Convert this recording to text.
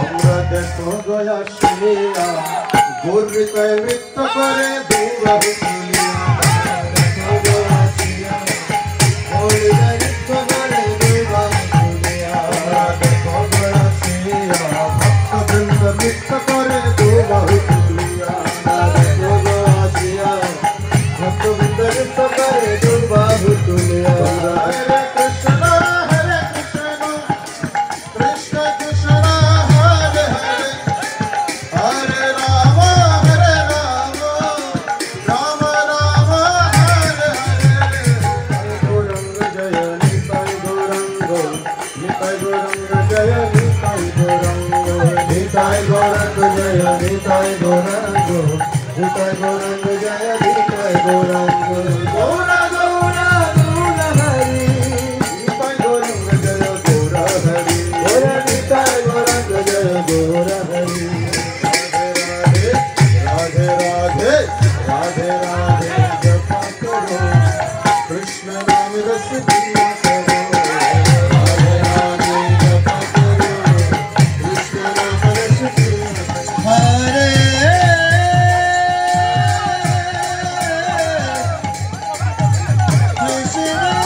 देखो गया शिया गुर के वित्त करे दूर हुलिया देखो गया शिया गुर के वित्त करे दूर हुलिया देखो गया शिया भक्त बिंद वित्त करे दूर हुलिया देखो गया शिया भक्त बिंद वित्त करे दूर हुलिया हरे Krishna Nitai Gauranga Jaya Nitai Gauranga Gaura Gaura Gaura Hari Nitai Gauranga Jaya Gaura Hari Gaura Nitai Gauranga Jaya Gaura Hari Radhe Radhe Radhe Radhe Japa karo Krishna Naam Ras piya karo Radhe Radhe Japa karo Krishna Naam Ras piya Hare Krishna